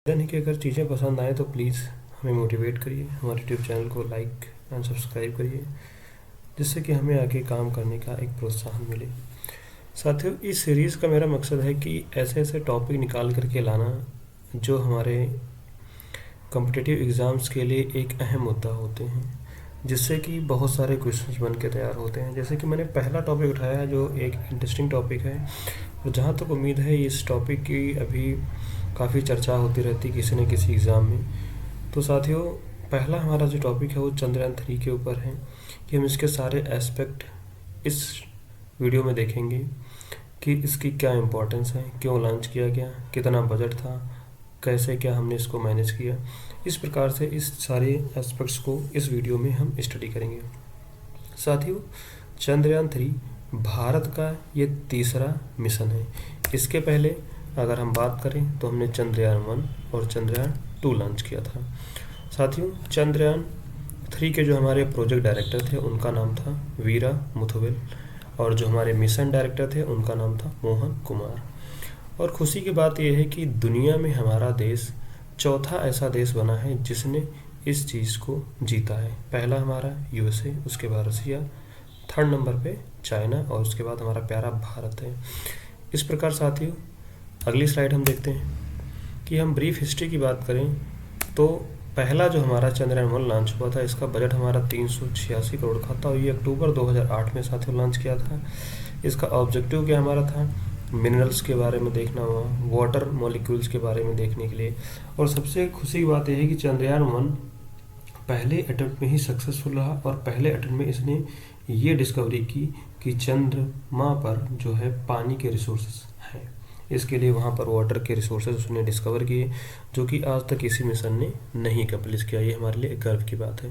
नहीं कि अगर चीज़ें पसंद आए तो प्लीज़ हमें मोटिवेट करिए, हमारे यूट्यूब चैनल को लाइक एंड सब्सक्राइब करिए, जिससे कि हमें आगे काम करने का एक प्रोत्साहन मिले। साथियों, इस सीरीज़ का मेरा मकसद है कि ऐसे ऐसे टॉपिक निकाल करके लाना जो हमारे कॉम्पिटिटिव एग्ज़ाम्स के लिए एक अहम मुद्दा होते हैं, जिससे कि बहुत सारे क्वेश्चंस बन के तैयार होते हैं। जैसे कि मैंने पहला टॉपिक उठाया है जो एक इंटरेस्टिंग टॉपिक है, और जहाँ तक उम्मीद है इस टॉपिक की अभी काफ़ी चर्चा होती रहती किसी न किसी एग्ज़ाम में। तो साथियों, पहला हमारा जो टॉपिक है वो चंद्रयान 3 के ऊपर है कि हम इसके सारे एस्पेक्ट इस वीडियो में देखेंगे कि इसकी क्या इम्पोर्टेंस है, क्यों लॉन्च किया गया, कितना बजट था, कैसे क्या हमने इसको मैनेज किया। इस प्रकार से इस सारे एस्पेक्ट्स को इस वीडियो में हम स्टडी करेंगे। साथियों, चंद्रयान 3 भारत का ये तीसरा मिशन है। इसके पहले अगर हम बात करें तो हमने चंद्रयान 1 और चंद्रयान 2 लॉन्च किया था। साथियों, चंद्रयान 3 के जो हमारे प्रोजेक्ट डायरेक्टर थे उनका नाम था वीरा मुथुविल, और जो हमारे मिशन डायरेक्टर थे उनका नाम था मोहन कुमार। और खुशी की बात यह है कि दुनिया में हमारा देश चौथा ऐसा देश बना है जिसने इस चीज़ को जीता है। पहला हमारा यूएसए, उसके बाद रसिया, थर्ड नंबर पे चाइना, और उसके बाद हमारा प्यारा भारत है। इस प्रकार साथियों, अगली स्लाइड हम देखते हैं कि हम ब्रीफ हिस्ट्री की बात करें तो पहला जो हमारा चंद्रयान 1 लॉन्च हुआ था, इसका बजट हमारा 386 करोड़ का था, और ये अक्टूबर 2008 में साथियों लॉन्च किया था। इसका ऑब्जेक्टिव क्या हमारा था? मिनरल्स के बारे में देखना हुआ, वाटर मॉलिक्यूल्स के बारे में देखने के लिए। और सबसे खुशी की बात यह है कि चंद्रयान 1 पहले अटेम्प्ट में ही सक्सेसफुल रहा, और पहले अटेम्प्ट में इसने ये डिस्कवरी की कि चंद्रमा पर जो है पानी के रिसोर्सेज हैं। इसके लिए वहाँ पर वाटर के रिसोर्सेज उसने डिस्कवर किए, जो कि आज तक किसी मिशन ने नहीं एक्सप्लोर किया। ये हमारे लिए गर्व की बात है।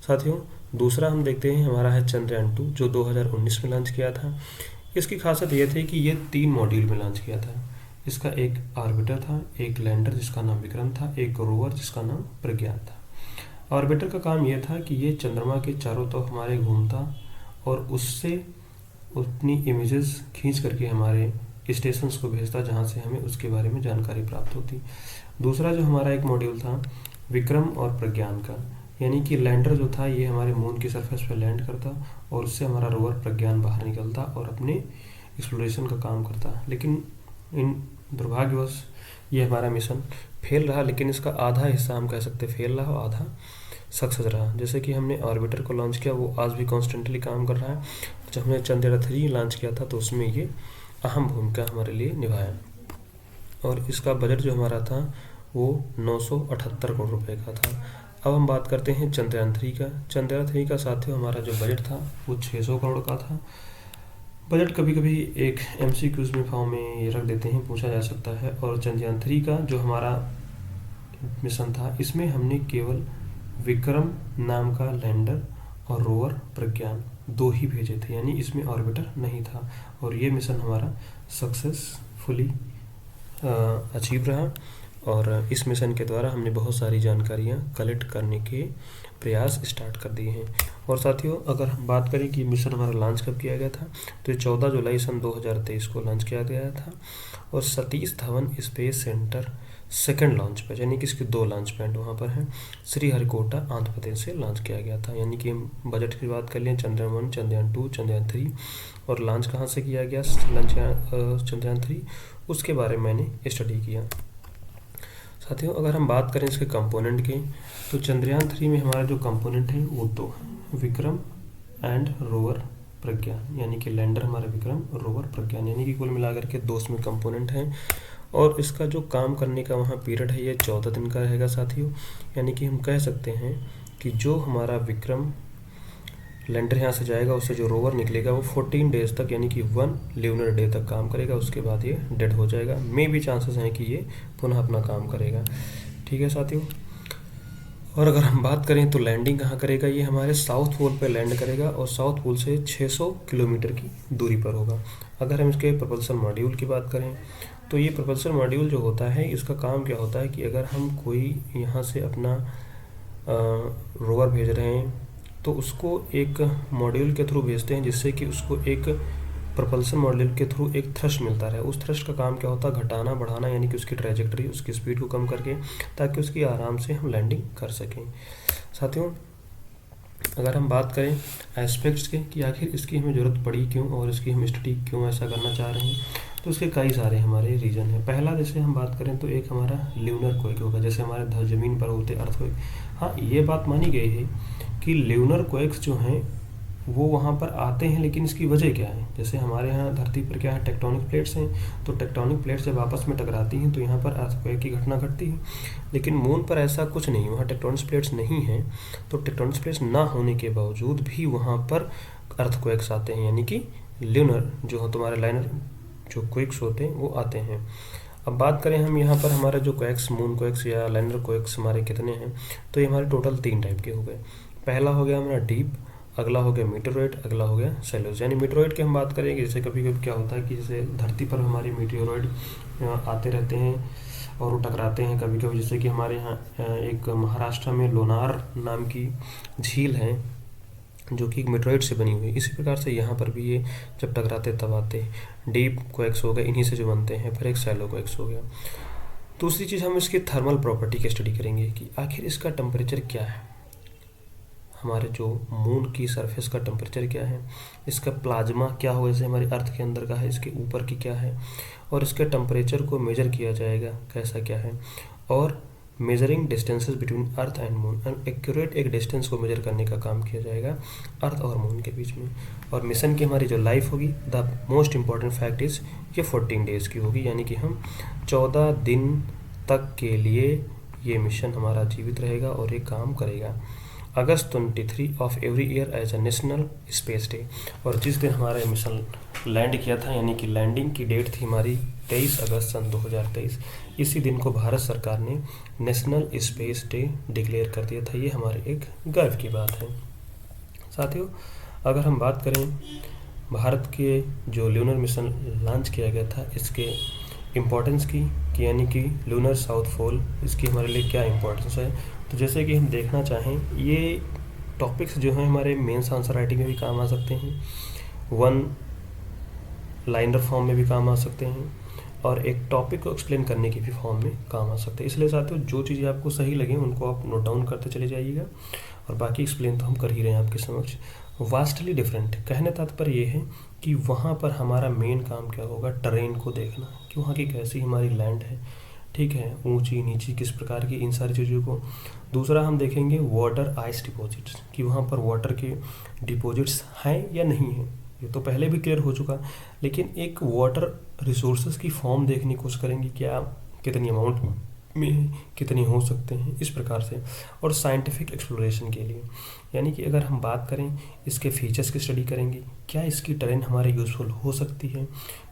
साथियों, दूसरा हम देखते हैं हमारा है चंद्रयान 2, जो 2019 में लॉन्च किया था। इसकी खासियत ये थी कि ये 3 मॉड्यूल में लॉन्च किया था। इसका एक ऑर्बिटर था, एक लैंडर जिसका नाम विक्रम था, एक रोवर जिसका नाम प्रज्ञान था। ऑर्बिटर का काम यह था कि ये चंद्रमा के चारों तरफ हमारे घूमता और उससे उतनी इमेजेस खींच करके हमारे स्टेशंस को भेजता जहाँ से हमें उसके बारे में जानकारी प्राप्त होती। दूसरा जो हमारा एक मॉड्यूल था विक्रम और प्रज्ञान का, यानी कि लैंडर जो था ये हमारे मून की सरफेस पर लैंड करता, और उससे हमारा रोवर प्रज्ञान बाहर निकलता और अपने एक्सप्लोरेशन का काम करता। लेकिन इन दुर्भाग्यवश ये हमारा मिशन फेल रहा, लेकिन इसका आधा हिस्सा हम कह सकते फेल रहा और आधा सक्सेस रहा। जैसे कि हमने ऑर्बिटर को लॉन्च किया, वो आज भी कॉन्स्टेंटली काम कर रहा है। जब हमने चंद्रयान 3 लॉन्च किया था तो उसमें ये अहम भूमिका हमारे लिए निभाया, और इसका बजट जो हमारा था वो 978 करोड़ रुपए का था। अब हम बात करते हैं चंद्रयान 3 का। चंद्रयान 3 का साथियों हमारा जो बजट था वो 600 करोड़ का था। बजट कभी कभी एक MCQs में फॉर्म में ये रख देते हैं, पूछा जा सकता है। और चंद्रयान 3 का जो हमारा मिशन था, इसमें हमने केवल विक्रम नाम का लैंडर और रोवर प्रज्ञान 2 ही भेजे थे, यानी इसमें ऑर्बिटर नहीं था। और ये मिशन हमारा सक्सेसफुली अचीव रहा, और इस मिशन के द्वारा हमने बहुत सारी जानकारियाँ कलेक्ट करने के प्रयास स्टार्ट कर दिए हैं। और साथियों, अगर हम बात करें कि मिशन हमारा लॉन्च कब किया गया था, तो ये 14 जुलाई सन 2023 को लॉन्च किया गया था, और Satish Dhawan space centre second launch pad, यानी कि इसके 2 लॉन्च पैड वहाँ पर हैं, श्रीहरिकोटा आंध्र प्रदेश से लॉन्च किया गया था। यानी कि बजट की बात कर लें, चंद्रयान 1, चंद्रयान 2, चंद्रयान 3, और लॉन्च कहाँ से किया गया चंद्रयान 3, उसके बारे में मैंने स्टडी किया। साथियों, अगर हम बात करें इसके कंपोनेंट के, तो चंद्रयान 3 में हमारा जो कंपोनेंट है वो 2 है, विक्रम एंड रोवर प्रज्ञान, यानी कि लैंडर हमारा विक्रम, रोवर प्रज्ञान, यानी कि कुल मिलाकर के 2 इसमें कंपोनेंट हैं। और इसका जो काम करने का वहाँ पीरियड है ये 14 दिन का रहेगा साथियों। यानी कि हम कह सकते हैं कि जो हमारा विक्रम लैंडर यहाँ से जाएगा, उससे जो रोवर निकलेगा वो 14 डेज तक, यानी कि 1 ल्यूनर डे तक काम करेगा। उसके बाद ये डेड हो जाएगा। मे भी चांसेस हैं कि ये पुनः अपना काम करेगा। ठीक है साथियों। और अगर हम बात करें तो लैंडिंग कहाँ करेगा, ये हमारे साउथ पोल पे लैंड करेगा, और साउथ पोल से 600 किलोमीटर की दूरी पर होगा। अगर हम इसके प्रपल्सन मॉड्यूल की बात करें, तो ये प्रपल्सन मॉड्यूल जो होता है, इसका काम क्या होता है कि अगर हम कोई यहाँ से अपना रोवर भेज रहे हैं तो उसको एक मॉड्यूल के थ्रू भेजते हैं, जिससे कि उसको एक प्रोपल्सन मॉड्यूल के थ्रू एक थ्रस्ट मिलता रहे। उस थ्रस्ट का काम क्या होता है, घटाना बढ़ाना, यानी कि उसकी ट्रैजेक्टरी, उसकी स्पीड को कम करके, ताकि उसकी आराम से हम लैंडिंग कर सकें। साथियों, अगर हम बात करें एस्पेक्ट्स के कि आखिर इसकी हमें ज़रूरत पड़ी क्यों और इसकी हम स्टडी क्यों ऐसा करना चाह रहे हैं, तो उसके कई सारे हमारे रीज़न हैं। पहला जैसे हम बात करें तो एक हमारा ल्यूनर क्वेक होगा, जैसे हमारे ज़मीन पर होते अर्थक्वेक। हाँ, ये बात मानी गई है कि ल्यूनर क्वेक्स जो हैं वो वहाँ पर आते हैं, लेकिन इसकी वजह क्या है। जैसे हमारे यहाँ धरती पर क्या है, टेक्टोनिक प्लेट्स हैं, तो टेक्टोनिक प्लेट्स जब आपस में टकराती हैं तो यहाँ पर अर्थक्वेक की घटना घटती है। लेकिन मून पर ऐसा कुछ नहीं, वहाँ टेक्टोनिक प्लेट्स नहीं हैं, तो टेक्टोनिक प्लेट्स ना होने के बावजूद भी वहाँ पर अर्थक्वेक्स आते हैं, यानी कि ल्यूनर जो तुम्हारे लाइनर जो क्वेक्स होते हैं वो आते हैं। अब बात करें हम यहाँ पर हमारे जो क्वेक्स, मून क्वेक्स या लाइनर क्वेक्स हमारे कितने हैं, तो ये हमारे टोटल 3 टाइप के हो गए। पहला हो गया हमारा डीप, अगला हो गया मीटेरोइड, अगला हो गया सेलोज। यानी मीटेरोइड की हम बात करेंगे, जैसे कभी कभी क्या होता है कि जैसे धरती पर हमारी मीटेरोइड आते रहते हैं और वो टकराते हैं कभी कभी। जैसे कि हमारे यहाँ एक महाराष्ट्र में लोनार नाम की झील है जो कि एक मीटेरोइड से बनी हुई है। इसी प्रकार से यहाँ पर भी ये जब टकराते तब आते हैं। डीप क्वेक्स हो गए, इन्हीं से जो बनते हैं। फिर एक सैलो क्वेक्स हो गया। दूसरी चीज़ हम इसकी थर्मल प्रॉपर्टी की स्टडी करेंगे कि आखिर इसका टेम्परेचर क्या है, हमारे जो मून की सरफेस का टेम्परेचर क्या है, इसका प्लाज्मा क्या हो, जैसे हमारी अर्थ के अंदर का है, इसके ऊपर की क्या है, और इसके टेम्परेचर को मेजर किया जाएगा कैसा क्या है। और measuring distances between earth and moon, accurate एक डिस्टेंस को मेजर करने का काम किया जाएगा अर्थ और मून के बीच में। और मिशन की हमारी जो लाइफ होगी, the most important fact is ये 14 डेज़ की होगी, यानी कि हम 14 दिन तक के लिए ये मिशन हमारा जीवित रहेगा और ये काम करेगा। August 23 of every year as a national space day. और जिस दिन हमारा मिशन लैंड किया था, यानी कि लैंडिंग की डेट थी हमारी 23 अगस्त सन 2023, इसी दिन को भारत सरकार ने नेशनल स्पेस डे डिक्लेयर कर दिया था। ये हमारे एक गर्व की बात है। साथियों, अगर हम बात करें भारत के जो लूनर मिशन लॉन्च किया गया था, इसके इम्पोर्टेंस की कि यानी कि लूनर साउथ पोल, इसकी हमारे लिए क्या इम्पोर्टेंस है, तो जैसे कि हम देखना चाहें, ये टॉपिक्स जो हैं हमारे मेंस आंसर राइटिंग में भी काम आ सकते हैं, वन लाइनर फॉर्म में भी काम आ सकते हैं, और एक टॉपिक को एक्सप्लेन करने की भी फॉर्म में काम आ सकते हैं। इसलिए साथियों, जो चीज़ें आपको सही लगे उनको आप नोट डाउन करते चले जाइएगा, और बाकी एक्सप्लेन तो हम कर ही रहे हैं आपके समक्ष। वास्टली डिफरेंट कहने तात्पर्य ये है कि वहाँ पर हमारा मेन काम क्या होगा, टरेन को देखना कि वहाँ की कैसी हमारी लैंड है, ठीक है, ऊंची नीची किस प्रकार की, इन सारी चीज़ों को। दूसरा हम देखेंगे वाटर आइस डिपॉजिट्स कि वहाँ पर वाटर के डिपॉजिट्स हैं या नहीं हैं, ये तो पहले भी क्लियर हो चुका। लेकिन एक वाटर रिसोर्सेज की फॉर्म देखने की कोशिश करेंगे, क्या कितनी अमाउंट में कितने हो सकते हैं, इस प्रकार से। और साइंटिफिक एक्सप्लोरेशन के लिए, यानी कि अगर हम बात करें इसके फीचर्स की स्टडी करेंगे, क्या इसकी टरेन हमारे यूज़फुल हो सकती है।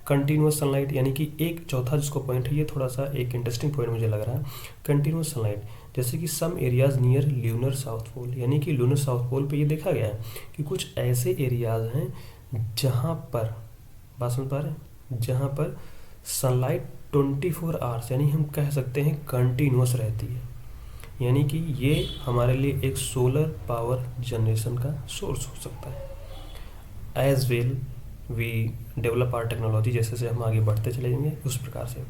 कंटिन्यूस सनलाइट, यानी कि एक चौथा जिसको पॉइंट है, ये थोड़ा सा एक इंटरेस्टिंग पॉइंट मुझे लग रहा है। कंटिन्यूस सनलाइट, जैसे कि some areas near lunar south pole, यानी कि लूनर साउथ पोल पे ये देखा गया है कि कुछ ऐसे एरियाज़ हैं जहाँ पर, बात समझ पा रहे हैं, जहाँ पर सनलाइट 24 आवर्स, यानी हम कह सकते हैं कंटिन्यूस रहती है। यानी कि ये हमारे लिए एक सोलर पावर जनरेशन का सोर्स हो सकता है। As well we develop our technology, जैसे जैसे हम आगे बढ़ते चले जाएंगे उस प्रकार से।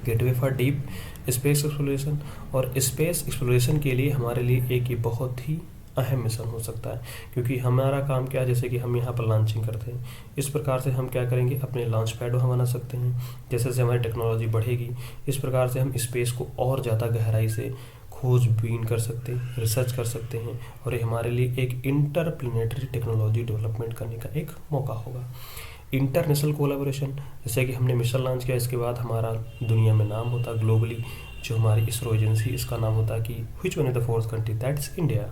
Gateway for deep space exploration, और स्पेस एक्सप्लोरेशन के लिए हमारे लिए एक ये बहुत ही अहम मिशन हो सकता है, क्योंकि हमारा काम क्या है, जैसे कि हम यहाँ पर लॉन्चिंग करते हैं, इस प्रकार से हम क्या करेंगे, अपने लॉन्च पैड हम बना सकते हैं। जैसे जैसे हमारी टेक्नोलॉजी बढ़ेगी, इस प्रकार से हम स्पेस को और ज़्यादा गहराई से खोजबीन कर सकते हैं, रिसर्च कर सकते हैं, और ये हमारे लिए एक इंटरप्लेनेटरी टेक्नोलॉजी डेवलपमेंट करने का एक मौका होगा। इंटरनेशनल कोलैबोरेशन, जैसे कि हमने मिशन लॉन्च किया, इसके बाद हमारा दुनिया में नाम होता ग्लोबली, जो हमारी इसरो एजेंसी, इसका नाम होता है कि which one is the fourth country, that's India,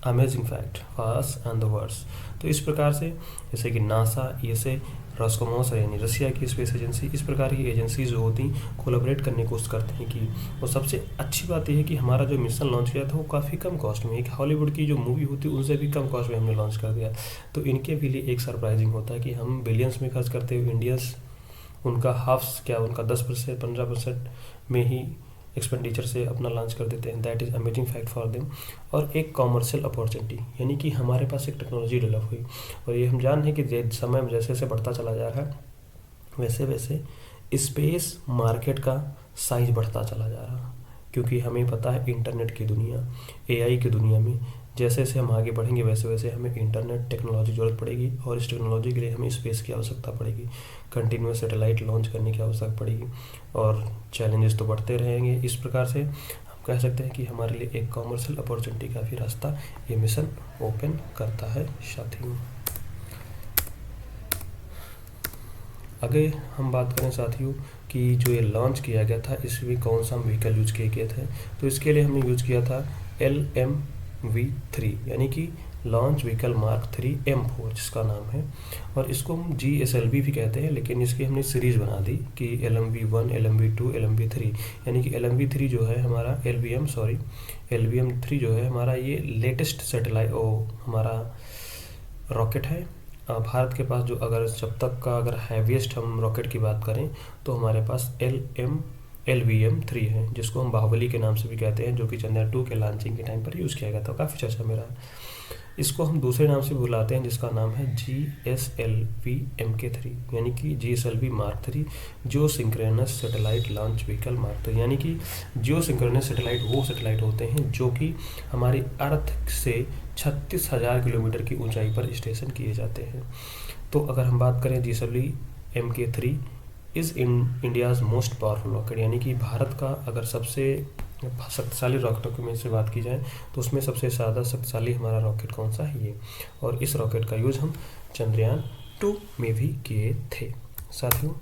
amazing fact for and the world. तो इस प्रकार से जैसे कि नासा, ईएसए, रॉसकोमॉस यानी रसिया की स्पेस एजेंसी, इस प्रकार की एजेंसी जो होती कोलैबोरेट करने की कोशिश करते हैं कि, और सबसे अच्छी बात यह है कि हमारा जो मिशन लॉन्च किया था वो काफ़ी कम कॉस्ट में, एक हॉलीवुड की जो मूवी होती है उनसे भी कम कॉस्ट में हमने लॉन्च कर दिया। तो इनके भी लिए एक सरप्राइजिंग होता है कि हम बिलियंस में खर्च करते हुए इंडियंस उनका हाफ क्या, उनका 10% 15% में ही एक्सपेंडिचर से अपना लॉन्च कर देते हैं। That is amazing fact for them. और एक कॉमर्शियल अपॉर्चुनिटी, यानी कि हमारे पास एक टेक्नोलॉजी डेवलप हुई, और ये हम जान रहे हैं कि समय जैसे जैसे बढ़ता चला जा रहा है वैसे वैसे स्पेस मार्केट का साइज बढ़ता चला जा रहा है, क्योंकि हमें पता है इंटरनेट की दुनिया, एआई की दुनिया में जैसे जैसे हम आगे बढ़ेंगे वैसे वैसे हमें इंटरनेट टेक्नोलॉजी ज़रूरत पड़ेगी, और इस टेक्नोलॉजी के लिए हमें स्पेस की आवश्यकता पड़ेगी, कंटिन्यूस सैटेलाइट लॉन्च करने की आवश्यकता पड़ेगी, और चैलेंजेस तो बढ़ते रहेंगे। इस प्रकार से हम कह सकते हैं कि हमारे लिए एक कॉमर्शियल अपॉर्चुनिटी का भी रास्ता ये मिशन ओपन करता है साथियों। आगे हम बात करें साथियों कि जो ये लॉन्च किया गया था इसमें कौन सा हम व्हीकल यूज किए गए थे, तो इसके लिए हमने यूज किया था LMV3, यानी कि लॉन्च व्हीकल मार्क 3 M4 जिसका नाम है, और इसको हम GSLV भी कहते हैं, लेकिन इसकी हमने सीरीज़ बना दी कि LMV1, LMV2, LMV3, यानी कि LMV3 जो है हमारा LVM3 जो है हमारा ये लेटेस्ट सैटेलाइट हमारा रॉकेट है। भारत के पास जो अगर जब तक का अगर हैवीएस्ट हम रॉकेट की बात करें तो हमारे पास LVM3 है, जिसको हम बाहुबली के नाम से भी कहते हैं, जो कि चंद्रयान 2 के लॉन्चिंग के टाइम पर यूज़ किया गया था, काफ़ी चर्चा में रहा। इसको हम दूसरे नाम से बुलाते हैं जिसका नाम है GSLV MK3, यानी कि GSLV mark 3 geosynchronous satellite launch vehicle mark 3, यानी कि जियो सिंक्रोनस सैटेलाइट वो सैटेलाइट होते हैं जो कि हमारी अर्थ से 36,000 किलोमीटर की ऊंचाई पर स्टेशन किए जाते हैं। तो अगर हम बात करें GSLV MK3 is India's most powerful rocket, यानी कि भारत का अगर सबसे शक्तिशाली रॉकेटों की में से बात की जाए तो उसमें सबसे ज़्यादा शक्तिशाली हमारा रॉकेट कौन सा है ये, और इस रॉकेट का यूज़ हम चंद्रयान 2 में भी किए थे। साथियों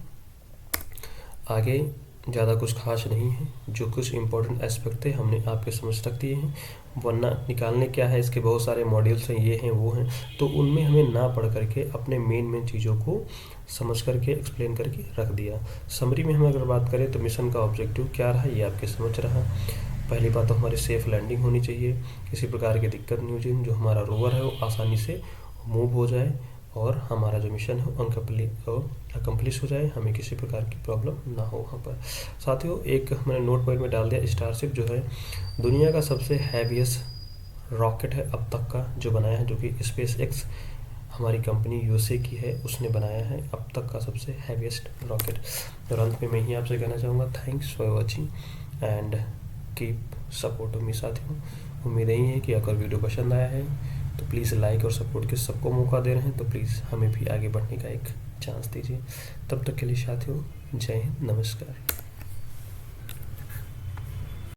आगे ज़्यादा कुछ खास नहीं है, जो कुछ इंपॉर्टेंट एस्पेक्ट थे हमने आपके समझ तक दिए हैं, वरना निकालने क्या है इसके बहुत सारे मॉड्यूल्स हैं, ये हैं वो हैं, तो उनमें हमें ना पढ़ करके अपने मेन चीज़ों को समझ करके एक्सप्लेन करके रख दिया। समरी में हम अगर बात करें तो मिशन का ऑब्जेक्टिव क्या रहा ये आपके समझ रहा। पहली बात तो हमारी सेफ़ लैंडिंग होनी चाहिए, किसी प्रकार की दिक्कत नहीं होनी चाहिए, जो हमारा रोवर है वो आसानी से मूव हो जाए और हमारा जो मिशन है अकम्प्लिश हो जाए, हमें किसी प्रकार की प्रॉब्लम ना हो वहाँ पर। साथियों एक मैंने नोट पॉइंट में डाल दिया, स्टारशिप जो है दुनिया का सबसे हैवीएस्ट रॉकेट है अब तक का जो बनाया है, जो कि SpaceX हमारी कंपनी USA की है, उसने बनाया है अब तक का सबसे हैवीएस्ट रॉकेट। और अंत में मैं ही आपसे कहना चाहूँगा thanks for watching and keep support me. साथियों उम्मीद यही है कि अगर वीडियो पसंद आया है तो प्लीज़ लाइक और सपोर्ट के सबको मौका दे रहे हैं तो प्लीज़ हमें भी आगे बढ़ने का एक चांस दीजिए। तब तक के लिए साथियों जय हिंद, नमस्कार।